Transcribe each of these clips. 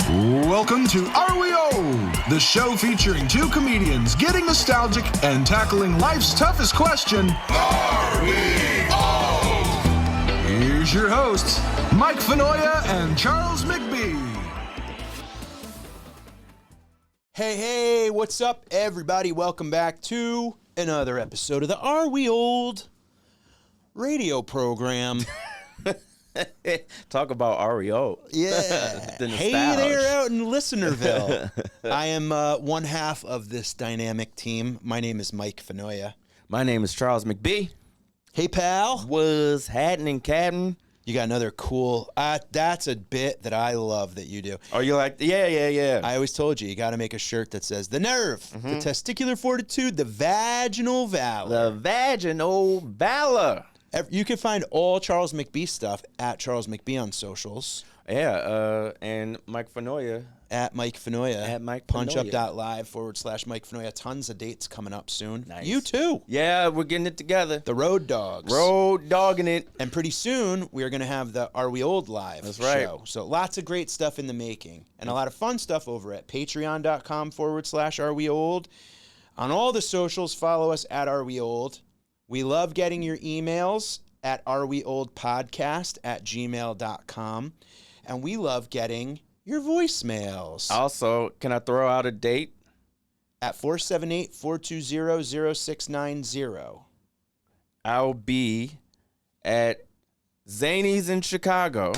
Welcome to Are We Old? The show featuring two comedians getting nostalgic and tackling life's toughest question, Are we old? Here's your hosts, Mike Fanoia and Charles McBee. Hey, what's up, everybody? Welcome back to another episode of the Are We Old radio program. Talk about REO. Yeah. Hey there out in Listenerville. I am one half of this dynamic team. My name is Mike Fanoia. My name is Charles McBee. Hey, pal. Was Hatton Captain. You got another cool, that's a bit that I love that you do. Are you like, yeah. I always told you got to make a shirt that says the nerve, the testicular fortitude, the vaginal valor. The vaginal valor. You can find all Charles McBee stuff at Charles McBee on socials. Yeah, and Mike Fanoia. At Mike Fanoia. At Mike Fanoia. punchup.live/Mike Fanoia. Tons of dates coming up soon. Nice. You too. Yeah, we're getting it together. The Road Dogs. Road dogging it. And pretty soon, we are going to have the Are We Old Live That's right. show. So lots of great stuff in the making. And a lot of fun stuff over at patreon.com/Are We Old. On all the socials, follow us at Are We Old. We love getting your emails at areweoldpodcast@gmail.com. And we love getting your voicemails. Also, can I throw out a date? At 478-420-0690. I'll be at Zany's in Chicago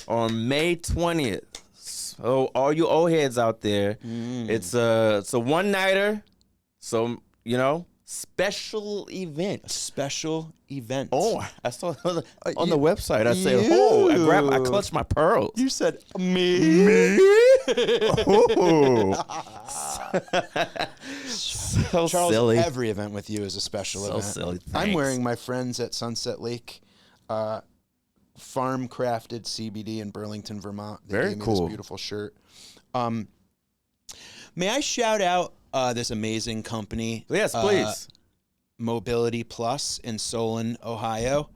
on May 20th. So all you old heads out there, it's a one-nighter. So, special event. A special event. Oh, I saw on the website. I said, I clutched my pearls. You said, me? Oh. So Charles, silly. every event with you is a special So event. silly. I'm Thanks. wearing my friends at Sunset Lake farm-crafted CBD in Burlington, Vermont. They Very gave me cool. this beautiful shirt. May I shout out this amazing company? Yes, please. Mobility Plus in Solon, Ohio,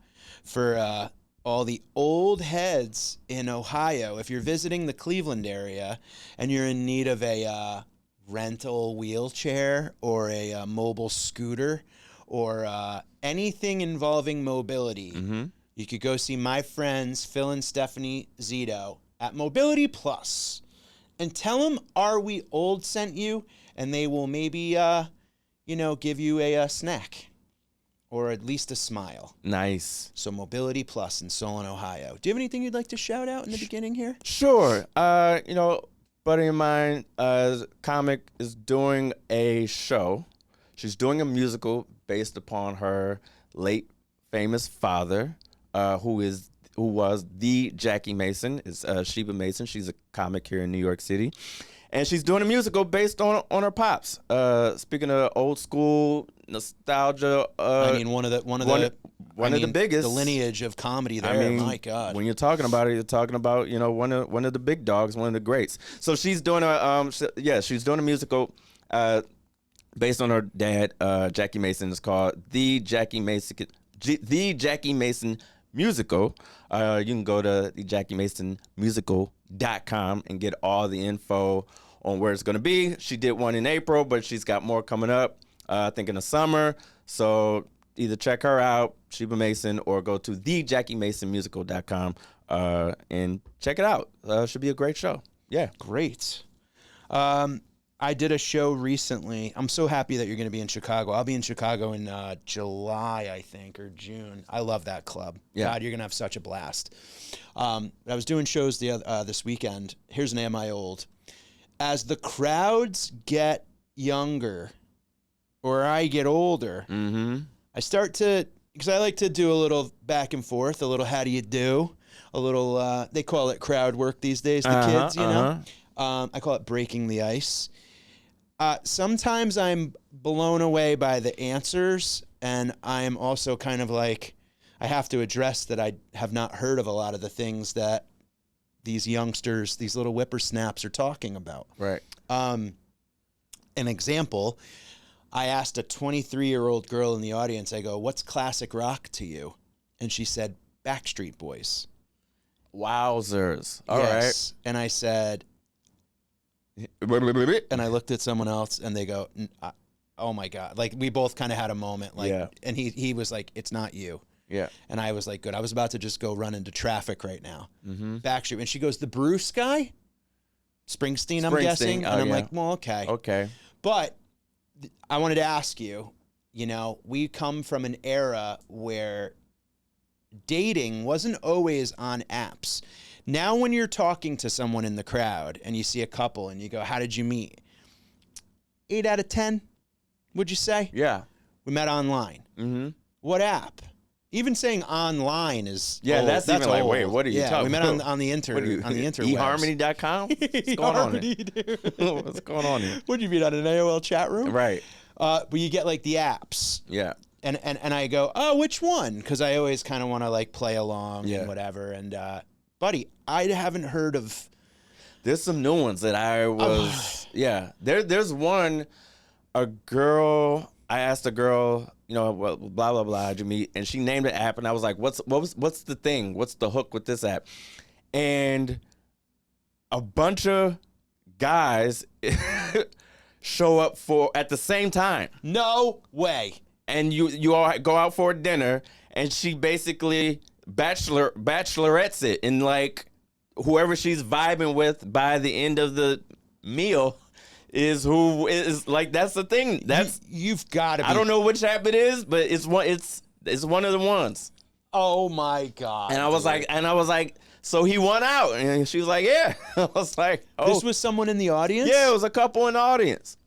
for all the old heads in Ohio. If you're visiting the Cleveland area and you're in need of a rental wheelchair or a mobile scooter or anything involving mobility, you could go see my friends Phil and Stephanie Zito at Mobility Plus and tell them Are We Old sent you, and they will maybe give you a snack or at least a smile. Nice. So Mobility Plus in Solon, Ohio. Do you have anything you'd like to shout out in the beginning here? Sure. Buddy of mine, comic, is doing a show. She's doing a musical based upon her late famous father, who was the Jackie Mason. Is Sheba Mason. She's a comic here in New York City. And she's doing a musical based on her pops. Speaking of old school nostalgia, one of the biggest. the lineage of comedy there. My God, when you're talking about it, you're talking about one of the big dogs, one of the greats. So she's doing she's doing a musical based on her dad, Jackie Mason. It's called The Jackie Mason Musical. You can go to thejackiemasonmusical.com and get all the info on where it's going to be. She did one in April, but she's got more coming up, I think in the summer. So either check her out, Sheba Mason, or go to thejackiemasonmusical.com and check it out. Should be a great show. Yeah. Great. I did a show recently. I'm so happy that you're going to be in Chicago. I'll be in Chicago in July, I think, or June. I love that club. Yeah. God, you're going to have such a blast. I was doing shows this weekend. Here's an Am I Old? As the crowds get younger or I get older, I start to, because I like to do a little back and forth, a little how do you do, a little, they call it crowd work these days, the kids, I call it breaking the ice. Sometimes I'm blown away by the answers, and I'm also kind of like, I have to address that I have not heard of a lot of the things that these youngsters, these little whippersnaps are talking about. Right. An example, I asked a 23-year-old girl in the audience, I go, what's classic rock to you? And she said, Backstreet Boys. Wowzers. All yes. And I said, right. and I looked at someone else, and they go, "Oh my God!" Like we both kind of had a moment, like, Yeah. and he was like, "It's not you." Yeah. And I was like, "Good." I was about to just go run into traffic right now. Mm-hmm. Backstreet, and she goes, "The Bruce guy, Springsteen, I'm guessing," and I'm like, "Well, okay." Okay. But I wanted to ask you, you know, we come from an era where dating wasn't always on apps. Now, when you're talking to someone in the crowd and you see a couple and you go, "How did you meet?" 8 out of 10, would you say? Yeah. We met online. Mm-hmm. What app? Even saying online is Yeah, old. that's even like, old. wait, what are you talking we met about? on the interwebs. eHarmony.com? What's going on here? What's going on here? What'd you meet on an AOL chat room? Right. But you get like the apps. Yeah. And I go, "Oh, which one?" Because I always kind of want to like play along Yeah. and whatever. And buddy, I haven't heard of. There's some new ones that I was. Yeah. There's one. A girl. I asked a girl. You know, well, blah blah blah. How'd you meet? And she named the app, and I was like, what's the thing? What's the hook with this app? And a bunch of guys show up at the same time. No way. And you all go out for dinner, and she basically bachelorettes it, and like whoever she's vibing with by the end of the meal is who is like, that's the thing. That's You've got to be. I don't know which app it is, but it's one of the ones. Oh my God. And I was like, so he won out, and she was like, yeah. I was like, oh, This was someone in the audience? yeah, it was a couple in the audience.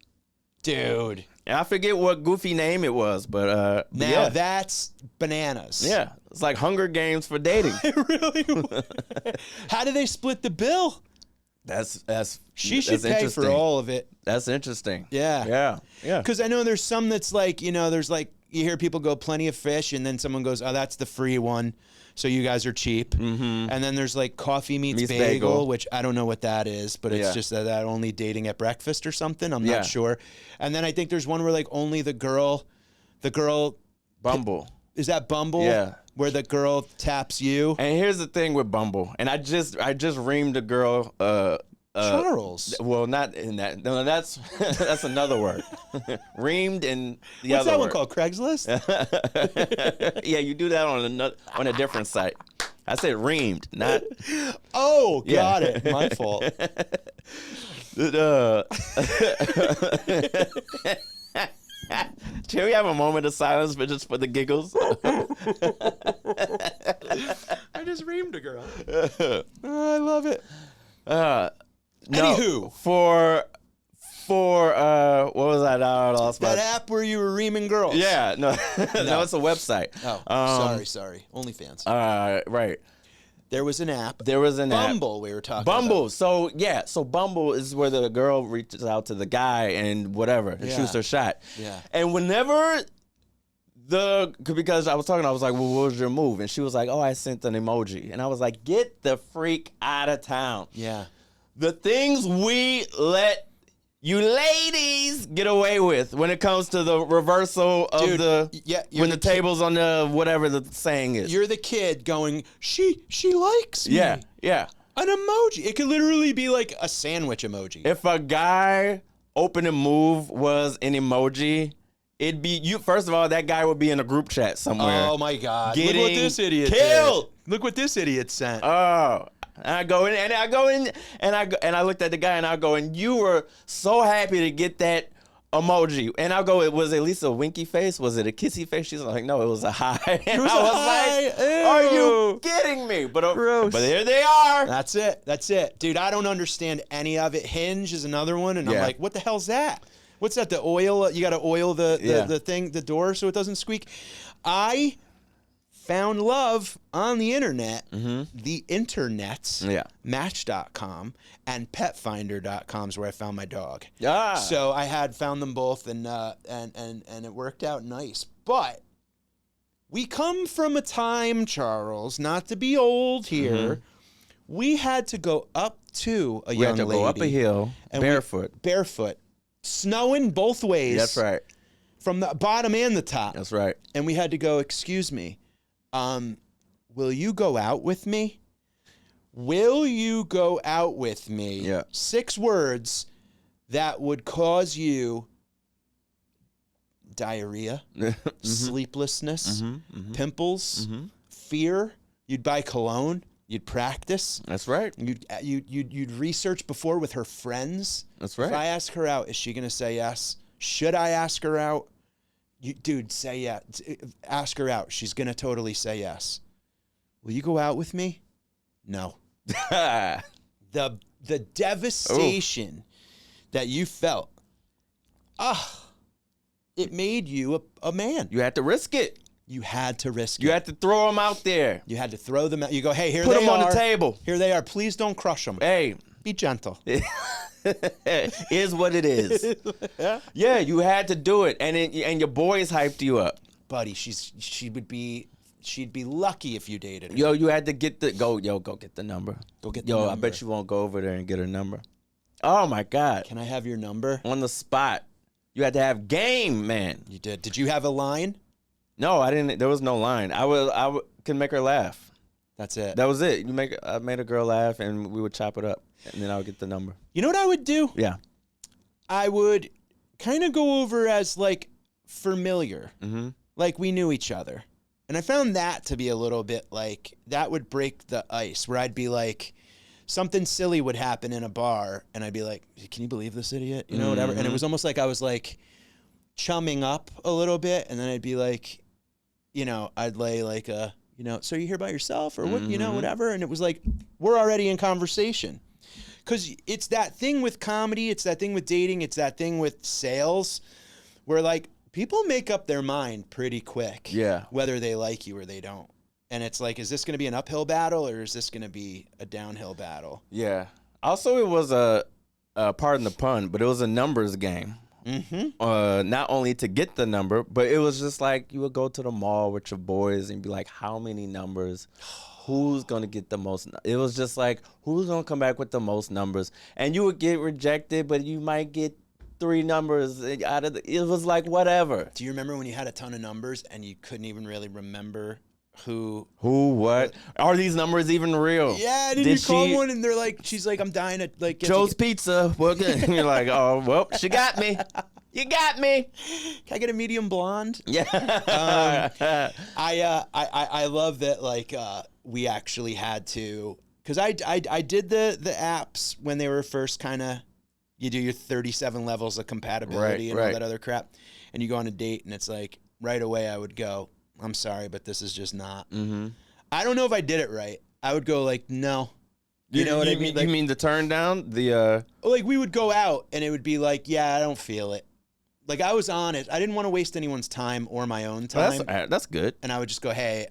Dude. And I forget what goofy name it was, but Now yeah. that's bananas. Yeah, it's like Hunger Games for dating. It really was. How do they split the bill? That's She should that's pay for all of it. That's interesting. Yeah. Yeah. Because I know there's some that's like, you know, there's like, you hear people go plenty of fish, and then someone goes, "Oh, that's the free one, so you guys are cheap." Mm-hmm. And then there's like coffee meets bagel, bagel, which I don't know what that is, but it's Yeah. just that only dating at breakfast or something. I'm Yeah. not sure. And then I think there's one where like only the girl, Bumble. is that Bumble? Yeah. Where the girl taps you. And here's the thing with Bumble, and I just reamed a girl. Charles. Well, not in that. No, that's another word. Reamed in the What's other that word. one called? Craigslist? Yeah, you do that on a different site. I said reamed, not. Oh, Yeah. got it. My fault. Can we have a moment of silence just for the giggles? I just reamed a girl. I love it. No, Anywho. for what was that? I lost my. That app where you were reaming girls. Yeah, no, no, it's a website. Oh, sorry. OnlyFans. Right. There was an app. There was an app. Bumble we were talking Bumble. about. So yeah, so Bumble is where the girl reaches out to the guy and whatever, and Yeah. shoots her shot. Yeah. And whenever because I was talking, I was like, well, what was your move? And she was like, oh, I sent an emoji. And I was like, get the freak out of town. Yeah. The things we let you ladies get away with when it comes to the reversal of Dude, you're when the table's on the whatever the saying is. You're the kid going, she likes me. Yeah, yeah. An emoji. It could literally be like a sandwich emoji. If a guy opening move was an emoji, it'd be you. First of all, that guy would be in a group chat somewhere. Oh my God. Getting Look what this idiot killed. did. Look what this idiot sent. Oh. And I go in and I looked at the guy and I go, and you were so happy to get that emoji. And I go, it was at least a winky face? Was it a kissy face? She's like, no, it was a hi. And was I a was hi. like, Ew. are you kidding me? But there they are. That's it. Dude, I don't understand any of it. Hinge is another one, and I'm Yeah. like, what the hell's that? What's that? The oil? You got to oil the Yeah. thing, the door, so it doesn't squeak. I found love on the internet, the internets, Yeah. Match.com and PetFinder.com is where I found my dog. Ah. So I had found them both, and it worked out nice. But we come from a time, Charles, not to be old here. We had to go up to a We young had to lady. go up a hill and barefoot. Snowing both ways. That's right. From the bottom and the top. That's right. And we had to go, excuse me, will you go out with me? Will you go out with me? Yeah. 6 words that would cause you diarrhea, sleeplessness, pimples, fear. You'd buy cologne. You'd practice. That's right. You'd research before with her friends. That's right. If I ask her out, is she gonna say yes? Should I ask her out? Dude, say yes. Ask her out. She's gonna totally say yes. Will you go out with me? No. The devastation that you felt. It made you a man. You had to risk it. You had to risk it. You had to throw them out there. You had to throw them out. You go, hey, here Put they them are. on the table. Here they are. Please don't crush them. Hey. Be gentle. Is what it is. Yeah, you had to do it. And your boys hyped you up. Buddy, she'd be lucky if you dated her. Yo, you had to get go get the number. Go get the number. I bet you won't go over there and get her number. Oh my God. Can I have your number? On the spot. You had to have game, man. You did. Did you have a line? No, I didn't. There was no line. I could make her laugh. That's it. That was it. I made a girl laugh, and we would chop it up, and then I would get the number. You know what I would do? Yeah. I would kind of go over as like familiar, like we knew each other, and I found that to be a little bit like that would break the ice. Where I'd be like, something silly would happen in a bar, and I'd be like, "Can you believe this idiot?" You know, whatever. And it was almost like I was like chumming up a little bit, and then I'd be like, you know, I'd lay like a, you know, so you here by yourself or what, you know, whatever. And it was like, we're already in conversation. Because it's that thing with comedy, it's that thing with dating, it's that thing with sales, where like people make up their mind pretty quick. Yeah. Whether they like you or they don't. And it's like, is this going to be an uphill battle or is this going to be a downhill battle? Yeah. Also, it was pardon the pun, but it was a numbers game. Not only to get the number, but it was just like you would go to the mall with your boys and be like, how many numbers? Who's going to get the most? It was just like, who's going to come back with the most numbers? And you would get rejected, but you might get 3 numbers out of it was like, whatever. Do you remember when you had a ton of numbers and you couldn't even really remember who, what? Are these numbers even real? Yeah, and then you call one and they're like, she's like, I'm dying to like get Joe's Pizza. And you're like, oh, well, she got me. You got me. Can I get a medium blonde? Yeah. I love that. Like, we actually had to, because I did the apps when they were first kind of, you do your 37 levels of compatibility and all that other crap, and you go on a date and it's like right away I would go, I'm sorry, but this is just not. I don't know if I did it right. I would go like, no. You know what I mean? Like, you mean the turn down? Like we would go out and it would be like, yeah, I don't feel it. Like I was honest. I didn't want to waste anyone's time or my own time. That's good. And I would just go, hey,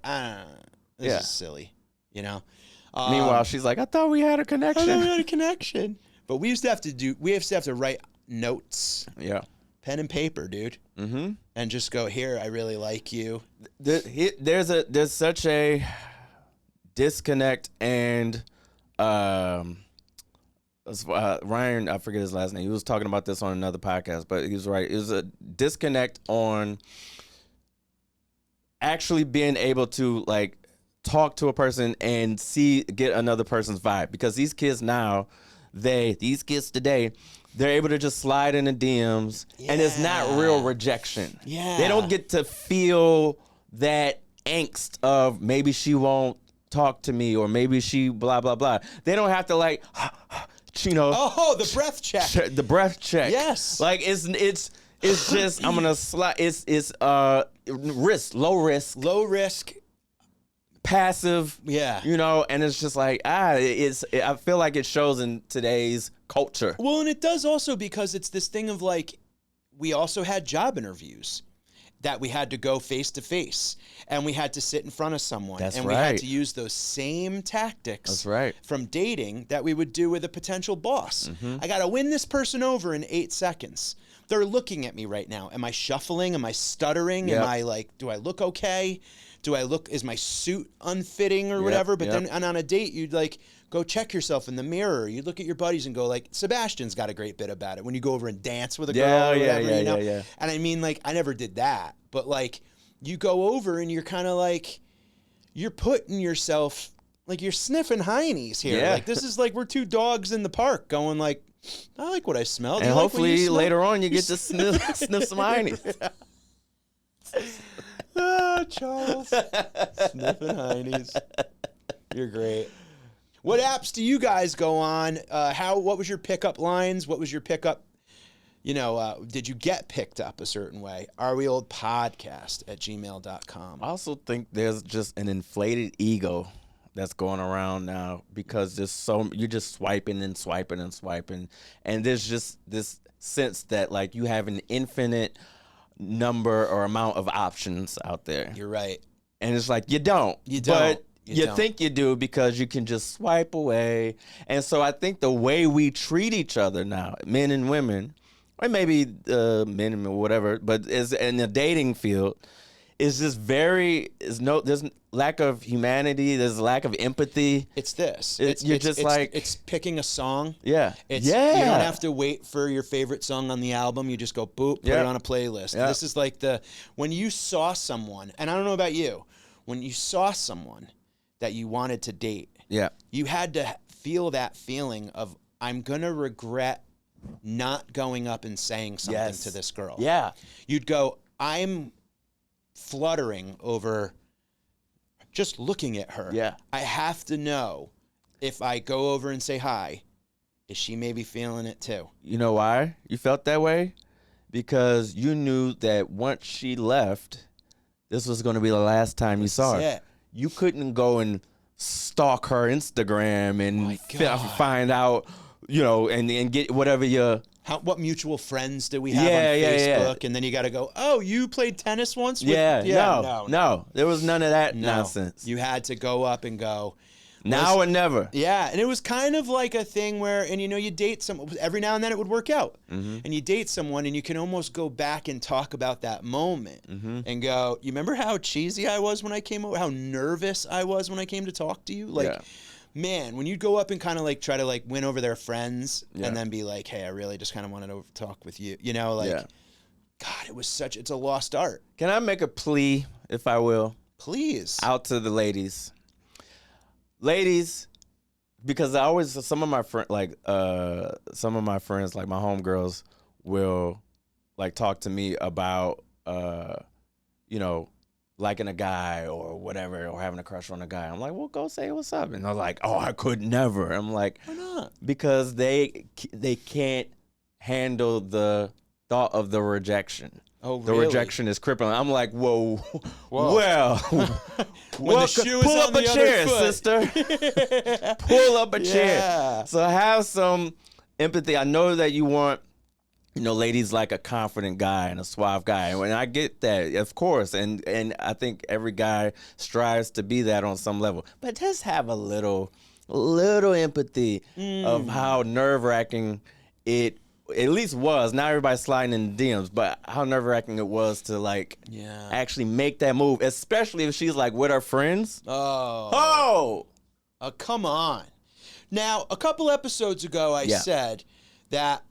this is silly, you know? Meanwhile, she's like, I thought we had a connection. But we used to have to write notes. Yeah. Pen and paper, dude. And just go, here, I really like you. There's such a disconnect, and Ryan, I forget his last name. He was talking about this on another podcast, but he was right. It was a disconnect on actually being able to like talk to a person and get another person's vibe, because these kids today, they're able to just slide in the DMs, and it's not real rejection. Yeah. They don't get to feel that angst of maybe she won't talk to me or maybe she blah, blah, blah. They don't have to like, you know. Oh, the breath check. The breath check. Yes. Like it's just, I'm going to slide. It's low risk. Passive, you know, and it's just like I feel like it shows in today's culture. Well, and it does also because it's this thing of like, we also had job interviews that we had to go face to face, and we had to sit in front of someone, we had to use those same tactics. That's right. From dating that we would do with a potential boss. I got to win this person over in 8 seconds. They're looking at me right now. Am I shuffling? Am I stuttering? Am I like, do I look okay? Is my suit unfitting or whatever? But then on a date, you'd like go check yourself in the mirror. You'd look at your buddies and go like, Sebastian's got a great bit about it when you go over and dance with a girl or whatever, you know? And I mean, like, I never did that, but like you go over and you're kind of like, you're putting yourself like you're sniffing heinies here. Yeah. Like this is like we're two dogs in the park going like, I like what I smell. Do And you like what you hopefully smell? later on you get to sniff some heinies. Oh, Charles. Sniffing heinies. You're great. What apps do you guys go on? What was your pickup lines? What was your pickup? Did you get picked up a certain way? areweoldpodcast@gmail.com. I also think there's just an inflated ego that's going around now because you're just swiping and swiping and swiping, and there's just this sense that like you have an infinite number or amount of options out there. You're right. And it's like you don't. But you think you do because you can just swipe away. And so I think the way we treat each other now, men and women, or maybe men and whatever, but is in the dating field, is just there's lack of humanity, there's lack of empathy. It's this. It's picking a song. Yeah. You don't have to wait for your favorite song on the album. You just go boop, put it on a playlist. Yeah. This is like when you saw someone, and I don't know about you, when you saw someone that you wanted to date, you had to feel that feeling of, I'm going to regret not going up and saying something to this girl. Yeah. You'd go, I'm fluttering over just looking at her. Yeah. I have to know if I go over and say hi, is she maybe feeling it too? You know why you felt that way? Because you knew that once she left, this was going to be the last time you saw her. Yeah. You couldn't go and stalk her Instagram and find out, and get whatever what mutual friends do we have on Facebook? And then you got to go, oh, you played tennis once? No. There was none of that nonsense. You had to go up and go. Now or never. Yeah, and it was kind of like a thing where, and you date someone, every now and then it would work out. Mm-hmm. And you date someone and you can almost go back and talk about that moment and go, you remember how cheesy I was when I came over, how nervous I was when I came to talk to you? Man, when you go up and kind of like try to like win over their friends and then be like, hey, I really just kind of wanted to talk with you. God, it's a lost art. Can I make a plea, if I will? Please. Out to the ladies. Ladies, because some of my friends, like my homegirls, will like talk to me about, liking a guy or whatever, or having a crush on a guy. I'm like, well, go say what's up. And they're like, oh, I could never. I'm like, why not? Because they can't handle the thought of the rejection. Oh, the really? rejection is crippling. I'm like, whoa. Well, when the shoe is pull on up the a other chair, foot. sister. Pull up a chair. Yeah. So have some empathy. I know that you want, ladies like a confident guy and a suave guy. And I get that, of course. And I think every guy strives to be that on some level. But just have a little empathy of how nerve-wracking it at least was. Not everybody sliding in the DMs, but how nerve-wracking it was to actually make that move, especially if she's like with her friends. Oh, come on. Now, a couple episodes ago, I said that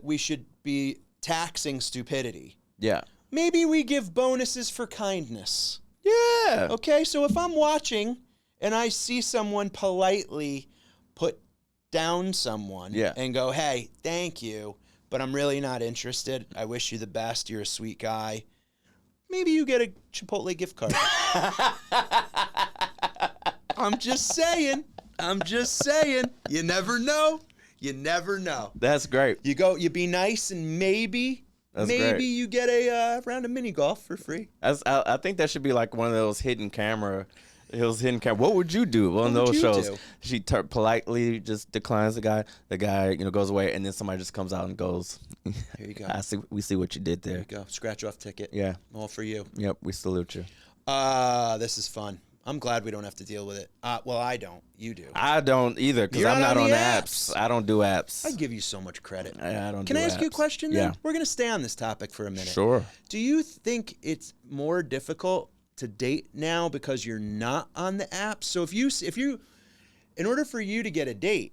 we should be taxing stupidity. Yeah. Maybe we give bonuses for kindness. Yeah. Okay, so if I'm watching and I see someone politely put down someone and go, hey, thank you, but I'm really not interested. I wish you the best. You're a sweet guy. Maybe you get a Chipotle gift card. I'm just saying. You never know. That's great. You be nice, and maybe great. you get a round of mini golf for free. I think that should be like one of those hidden camera. What would you do on those shows? She politely just declines the guy. The guy, goes away, and then somebody just comes out and goes, here you go. We see what you did there. There you go. Scratch off ticket. Yeah. All for you. Yep. We salute you. This is fun. I'm glad we don't have to deal with it. Well, I don't. You do. I don't either, because I'm not on the apps. I don't do apps. I give you so much credit. I don't. Can I ask you a question then? Yeah. We're going to stay on this topic for a minute. Sure. Do you think it's more difficult to date now because you're not on the apps? So if you, in order for you to get a date,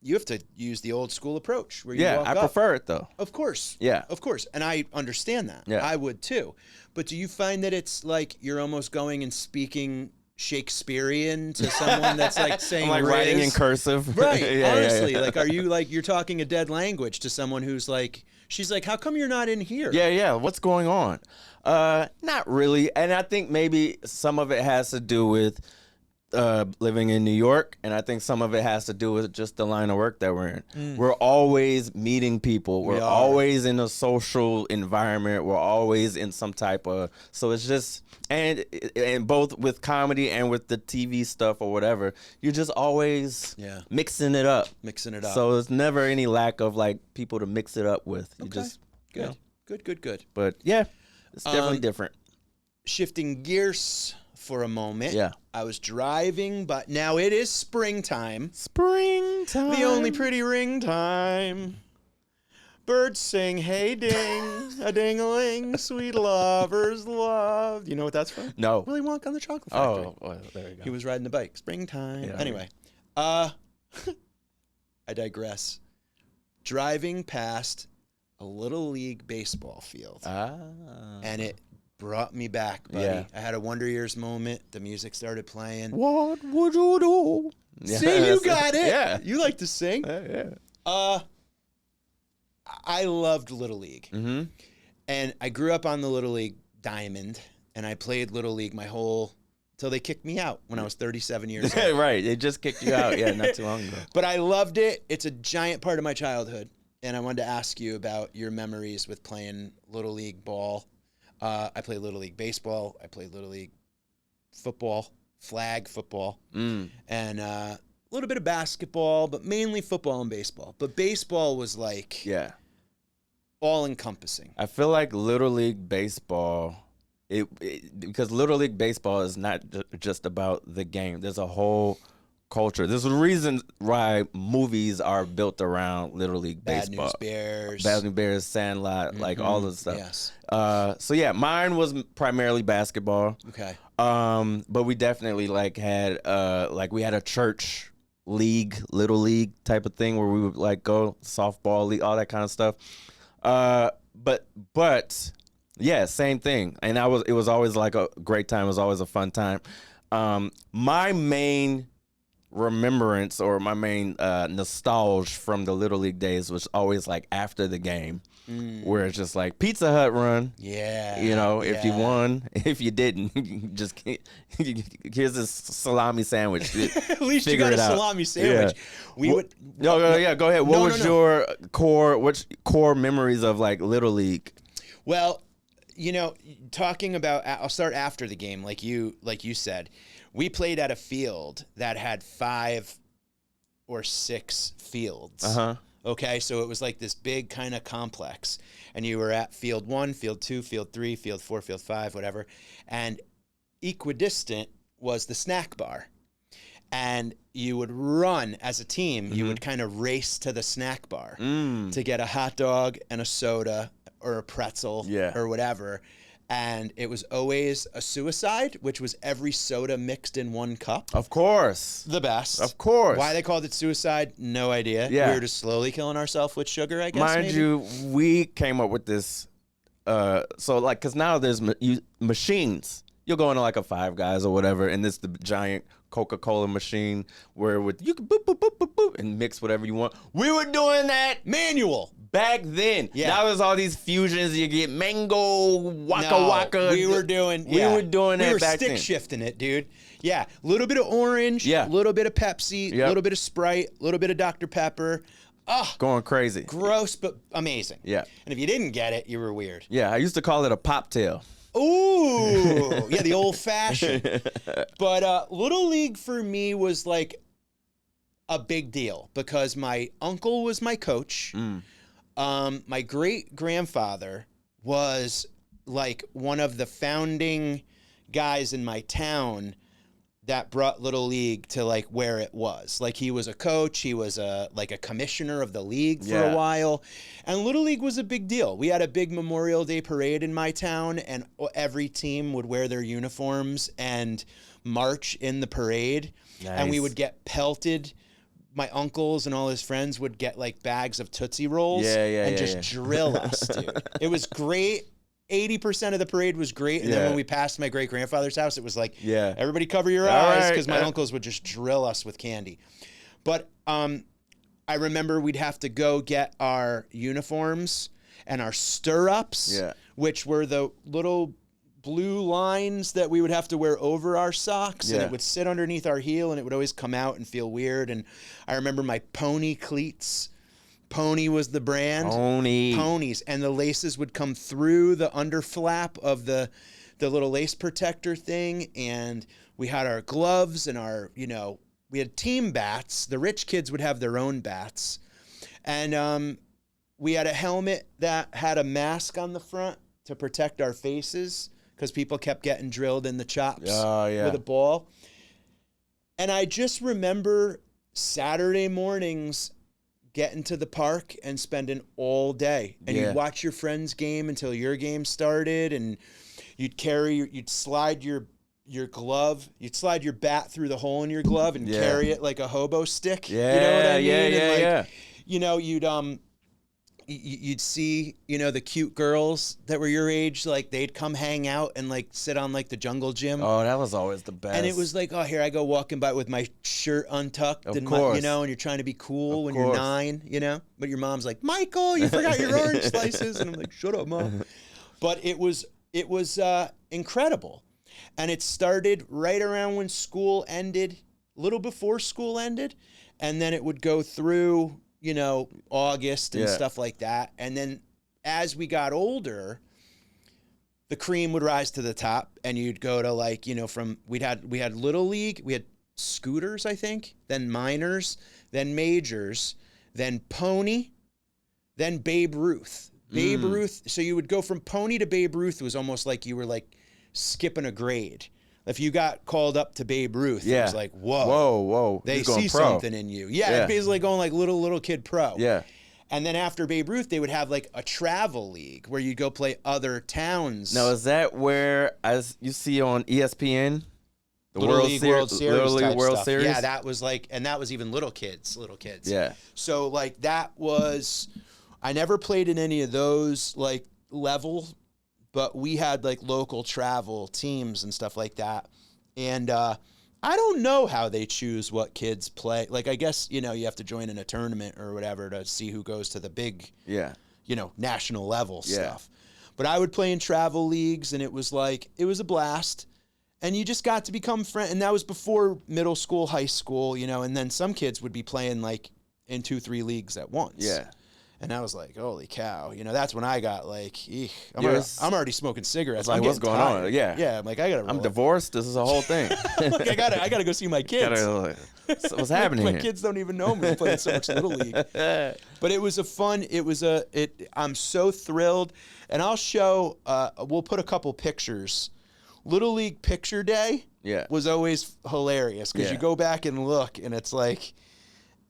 you have to use the old school approach where you walk up. I prefer it though. Of course. Yeah. Of course. And I understand that. Yeah. I would too. But do you find that it's like you're almost going and speaking Shakespearean to someone that's like saying I'm like writing in cursive. Right. Yeah, honestly, yeah. like, are you like, you're talking a dead language to someone who's like, she's like, how come you're not in here? Yeah. What's going on? Not really. And I think maybe some of it has to do with living in New York, and I think some of it has to do with just the line of work that we're in. We're always meeting people. We're always in a social environment. We're always in some type of, so it's just, and both with comedy and with the TV stuff or whatever, you're just always mixing it up. So there's never any lack of like people to mix it up with. You just good. You know. Good. But yeah, it's definitely different. Shifting gears for a moment. Yeah. I was driving, but now it is springtime. Springtime. The only pretty ring time. Birds sing, hey ding, a ding-a-ling, sweet lovers love. Do you know what that's from? No. Willy Wonka and the Chocolate Factory. Oh, well, there you go. He was riding the bike. Springtime. Yeah, anyway, I digress. Driving past a Little League baseball field. And it brought me back, buddy. Yeah. I had a Wonder Years moment. The music started playing. What would you do? See, you got it. Yeah. You like to sing. Yeah. I loved Little League. Mm-hmm. And I grew up on the Little League diamond, and I played Little League till they kicked me out when I was 37 years old. Right. They just kicked you out. Yeah, not too long ago. But I loved it. It's a giant part of my childhood. And I wanted to ask you about your memories with playing Little League ball. I played Little League baseball. I played Little League football, flag football, and a little bit of basketball, but mainly football and baseball. But baseball was like all-encompassing. I feel like Little League baseball, because Little League baseball is not just about the game. There's a whole culture. There's a reason why movies are built around Little League baseball. Bad News Bears, Sandlot, like all this stuff. Yes. So yeah, mine was primarily basketball. Okay. But we definitely had we had a church league, Little League type of thing where we would like go softball league, all that kind of stuff. But yeah, same thing. And it was always like a great time. It was always a fun time. My main remembrance or my main nostalgia from the Little League days was always like after the game, where it's just like Pizza Hut run. Yeah. You know, if you won, if you didn't, just here's this salami sandwich. At least you got a salami sandwich. Yeah. Go ahead. What was your core memories of like Little League? Well, you know, talking about, I'll start after the game, like you said. We played at a field that had 5 or 6 fields. Okay, so it was like this big kind of complex. And you were at field 1, field 2, field 3, field 4, field 5, whatever. And equidistant was the snack bar. And you would run as a team. You would kind of race to the snack bar to get a hot dog and a soda or a pretzel or whatever. And it was always a suicide, which was every soda mixed in one cup. Of course. The best. Of course. Why they called it suicide, no idea. Yeah. We were just slowly killing ourselves with sugar, I guess. Mind you, we came up with this. So, like, because now there's machines. You'll go into like a Five Guys or whatever, and it's the giant Coca-Cola machine where you can boop, boop, boop, boop, boop, and mix whatever you want. We were doing that manual back then. Yeah. Now there's all these fusions. You get mango, waka. We were doing that back then. stick shifting it, dude. Yeah, a little bit of orange, a little bit of Pepsi, a little bit of Sprite, a little bit of Dr. Pepper. Going crazy. Gross, but amazing. Yeah. And if you didn't get it, you were weird. Yeah, I used to call it a pop tail. Ooh, yeah, the old fashioned. But Little League for me was like a big deal because my uncle was my coach. My great grandfather was like one of the founding guys in my town that brought Little League to like where it was. Like he was a coach, he was a commissioner of the league for a while. And Little League was a big deal. We had a big Memorial Day parade in my town and every team would wear their uniforms and march in the parade. Nice. And we would get pelted. My uncles and all his friends would get like bags of Tootsie Rolls and just drill us, dude. It was great. 80% of the parade was great. And then when we passed my great grandfather's house, it was like, everybody cover your eyes, because my uncles would just drill us with candy. But I remember we'd have to go get our uniforms and our stirrups, which were the little blue lines that we would have to wear over our socks, and it would sit underneath our heel, and it would always come out and feel weird. And I remember my pony cleats. Pony was the brand. Ponies. And the laces would come through the under flap of the little lace protector thing. And we had our gloves and our, we had team bats. The rich kids would have their own bats. And we had a helmet that had a mask on the front to protect our faces, because people kept getting drilled in the chops with a ball. And I just remember Saturday mornings getting to the park and spending all day. And you'd watch your friend's game until your game started, and you'd slide your glove, you'd slide your bat through the hole in your glove and carry it like a hobo stick. You know what I mean? You'd see, the cute girls that were your age, like they'd come hang out and like sit on like the jungle gym. Oh, that was always the best. And it was like, oh, here I go walking by with my shirt untucked, and and you're trying to be cool when you're 9, but your mom's like, Michael, you forgot your orange slices, and I'm like, shut up, Mom. But it was incredible, and it started right around when school ended, a little before school ended, and then it would go through August and stuff like that. And then as we got older, the cream would rise to the top, and you'd go to like, we had Little League, we had scooters, I think, then minors, then majors, then pony, then Babe Ruth. Babe Ruth. So you would go from pony to Babe Ruth. Was almost like you were like skipping a grade. If you got called up to Babe Ruth, it was like, whoa. They see something in you. Yeah, it's basically going like little kid pro. Yeah. And then after Babe Ruth, they would have like a travel league where you go play other towns. Now, is that where, as you see on ESPN, the Little League World Series? Yeah, that was like, and that was even little kids. Yeah. So like that was, I never played in any of those like level, but we had like local travel teams and stuff like that. And I don't know how they choose what kids play. Like, I guess, you have to join in a tournament or whatever to see who goes to the big, national level stuff. But I would play in travel leagues, and it was a blast. And you just got to become friends. And that was before middle school, high school, and then some kids would be playing like in 2-3 leagues at once. Yeah. And I was like, holy cow. That's when I got like, I'm already smoking cigarettes. Like, what's going on? Yeah. Yeah, I'm like, I'm divorced. This is a whole thing. Look, I gotta go see my kids. What's happening My here? kids don't even know me playing so much Little League. But it was I'm so thrilled. And I'll show, we'll put a couple pictures. Little League Picture Day was always hilarious, because you go back and look, and it's like,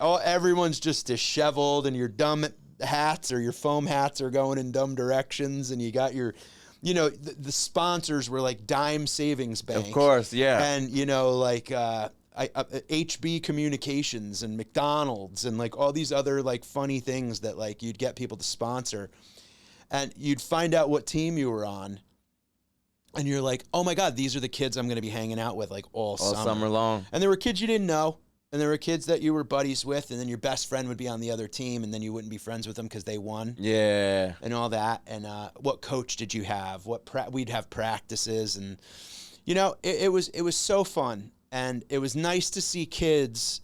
everyone's just disheveled, and your dumb hats or your foam hats are going in dumb directions, and you got your, the sponsors were like Dime Savings Bank. Of course, yeah. And, like HB Communications and McDonald's and like all these other like funny things that like you'd get people to sponsor. And you'd find out what team you were on, and you're like, oh my God, these are the kids I'm going to be hanging out with like all summer long. And there were kids you didn't know. And there were kids that you were buddies with, and then your best friend would be on the other team, and then you wouldn't be friends with them because they won. Yeah. And all that. And what coach did you have? We'd have practices, and it was so fun, and it was nice to see kids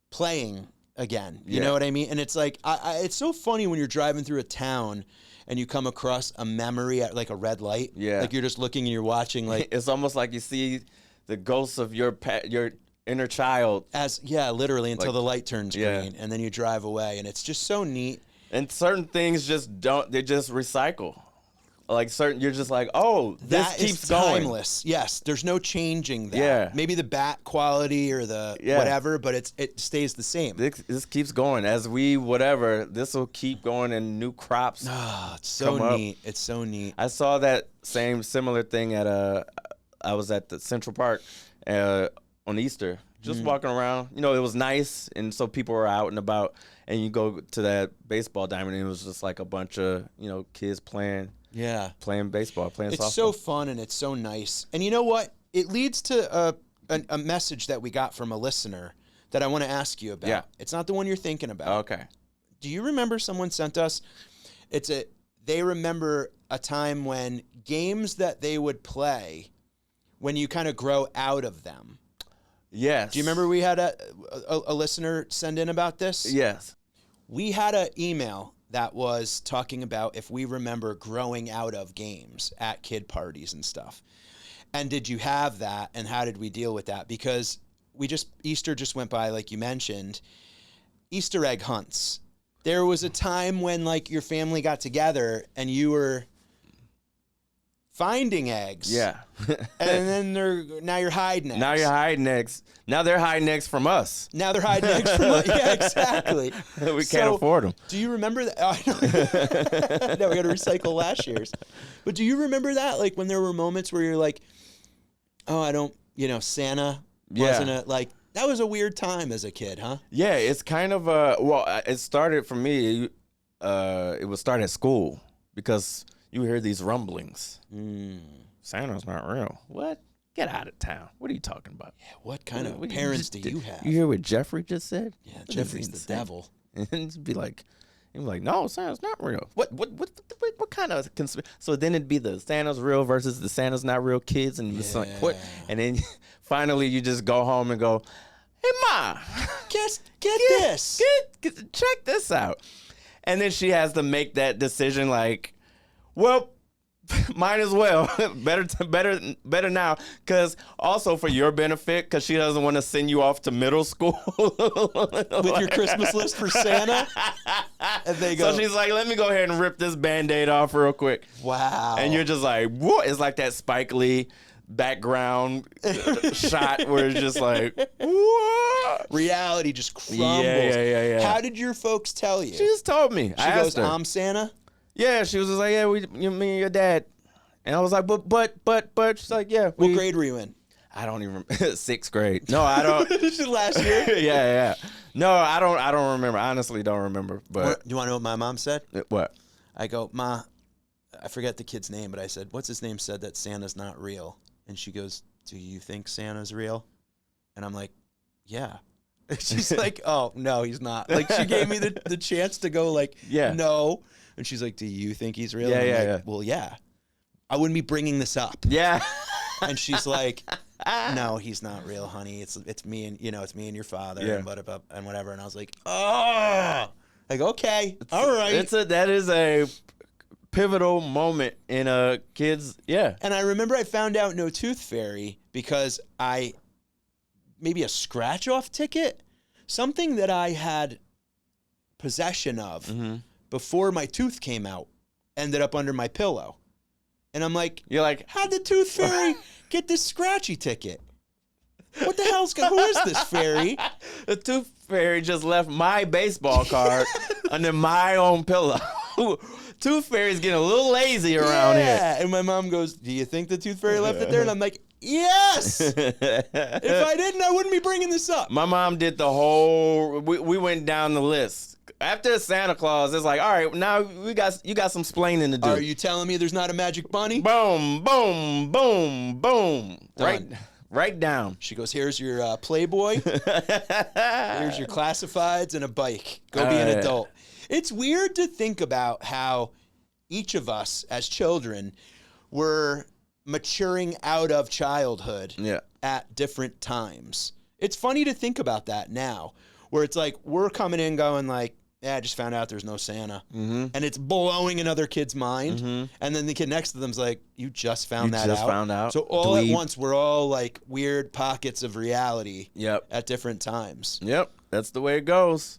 playing again. You know what I mean? And it's like it's so funny when you're driving through a town and you come across a memory at like a red light. Yeah. Like you're just looking and you're watching like it's almost like you see the ghosts of your inner child, literally, until the light turns green, and then you drive away, and it's just so neat. And certain things they just recycle. Like you're just like, oh, this keeps going. Timeless. Yes, there's no changing that. Yeah. Maybe the bat quality or the whatever, but it stays the same. This keeps going as this will keep going, and new crops. Oh, it's so neat. It's so neat. I saw that similar thing I was at the Central Park on Easter, just walking around. It was nice, and so people were out and about, and you go to that baseball diamond, and it was just like a bunch of kids playing. Yeah. playing baseball, playing softball. It's so fun and it's so nice. And you know what? It leads to a message that we got from a listener that I want to ask you about. Yeah. It's not the one you're thinking about. Okay. Do you remember someone sent us? They remember a time when games that they would play when you kind of grow out of them. Yes. Do you remember we had a listener send in about this? Yes. We had an email that was talking about if we remember growing out of games at kid parties and stuff. And did you have that, and how did we deal with that? Because Easter just went by, like you mentioned. Easter egg hunts. There was a time when, like, your family got together and you were finding eggs. Yeah. And then now you're hiding eggs. Now you're hiding eggs. Now they're hiding eggs from us. Now they're hiding eggs from us. Yeah, exactly. We can't afford them. Do you remember that? Oh, no, we got to recycle last year's. But do you remember that? Like when there were moments where you're like, oh, I don't, Santa wasn't that was a weird time as a kid, huh? Yeah, it's kind of it started for me, it would start at school because you hear these rumblings. Santa's not real. What? Get out of town. What are you talking about? Yeah, what kind of parents do you have? You hear what Jeffrey just said? Yeah, Jeffrey's the devil. And it'd be like, no, Santa's not real. What kind of so then it'd be the Santa's real versus the Santa's not real kids, and it's like what? And then finally you just go home and go, hey Ma, get this. Check this out. And then she has to make that decision like, well, might as well. better now. Because also for your benefit, because she doesn't want to send you off to middle school. With your Christmas list for Santa? And they go. So she's like, let me go ahead and rip this Band-Aid off real quick. Wow. And you're just like, what? It's like that Spike Lee background shot where it's just like, what? Reality just crumbles. Yeah. How did your folks tell you? She just told me. She goes, I'm Santa? Yeah, she was just like, yeah, me and your dad. And I was like, but she's like, yeah. What grade were you in? I don't even remember. 6th grade. No, I don't. This is last year? Yeah. No, I don't remember. I honestly don't remember. But do you want to know what my mom said? What? I go, Ma, I forget the kid's name, but I said, what's his name said that Santa's not real? And she goes, do you think Santa's real? And I'm like, yeah. She's like, oh, no, he's not. Like, she gave me the chance to go like, no. And she's like, do you think he's real? Yeah. Well, yeah. I wouldn't be bringing this up. Yeah. And she's like, no, he's not real, honey. It's me and it's me and your father and whatever. And I was like, oh, like okay, all right. That is a pivotal moment in a kid's And I remember I found out no tooth fairy because maybe a scratch off ticket, something that I had possession of before my tooth came out, ended up under my pillow. And I'm like, you're like, how'd the tooth fairy get this scratchy ticket? What the hell's who is this fairy? The tooth fairy just left my baseball card under my own pillow. Tooth fairy's getting a little lazy around here. Yeah. And my mom goes, do you think the tooth fairy left it there? And I'm like, yes. If I didn't, I wouldn't be bringing this up. My mom did the whole. We went down the list. After Santa Claus, it's like, all right, now you got some splaining to do. Are you telling me there's not a magic bunny? Boom, boom, boom, boom. Right down. She goes, here's your Playboy. Here's your classifieds and a bike. Go be an adult. It's weird to think about how each of us as children were maturing out of childhood at different times. It's funny to think about that now, where it's like we're coming in going like, yeah, I just found out there's no Santa. And it's blowing another kid's mind. And then the kid next to them's like, you just found out. So all at once, we're all like weird pockets of reality at different times. Yep. That's the way it goes.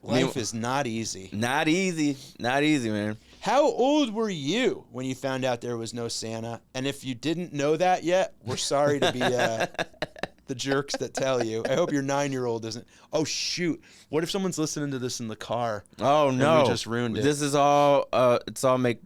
Life is not easy. Not easy, man. How old were you when you found out there was no Santa? And if you didn't know that yet, we're sorry to be the jerks that tell you. I hope your 9-year-old isn't. Oh, shoot. What if someone's listening to this in the car? Oh, no. We just ruined it. This is all, it's all make,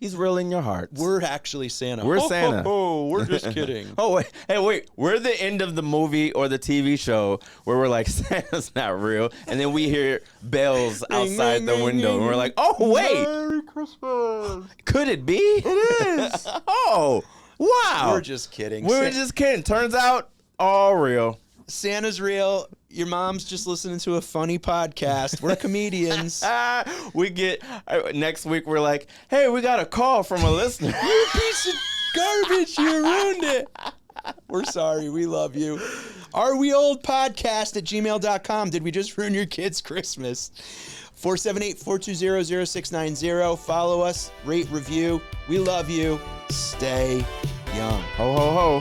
He's real in your hearts. We're actually Santa. We're Santa. Oh, we're just kidding. Oh, wait. Hey, wait. We're the end of the movie or the TV show where we're like, Santa's not real. And then we hear bells outside the window. And we're like, oh, wait. Merry Christmas. Could it be? It is. Oh, wow. We're just kidding. We were just kidding. Turns out, all real. Santa's real. Your mom's just listening to a funny podcast. We're comedians. We get, next week, we're like, hey, we got a call from a listener. You piece of garbage. You ruined it. We're sorry. We love you. areweoldpodcast@gmail.com. Did we just ruin your kid's Christmas? 478-420-0690. Follow us. Rate, review. We love you. Stay young. Ho, ho, ho.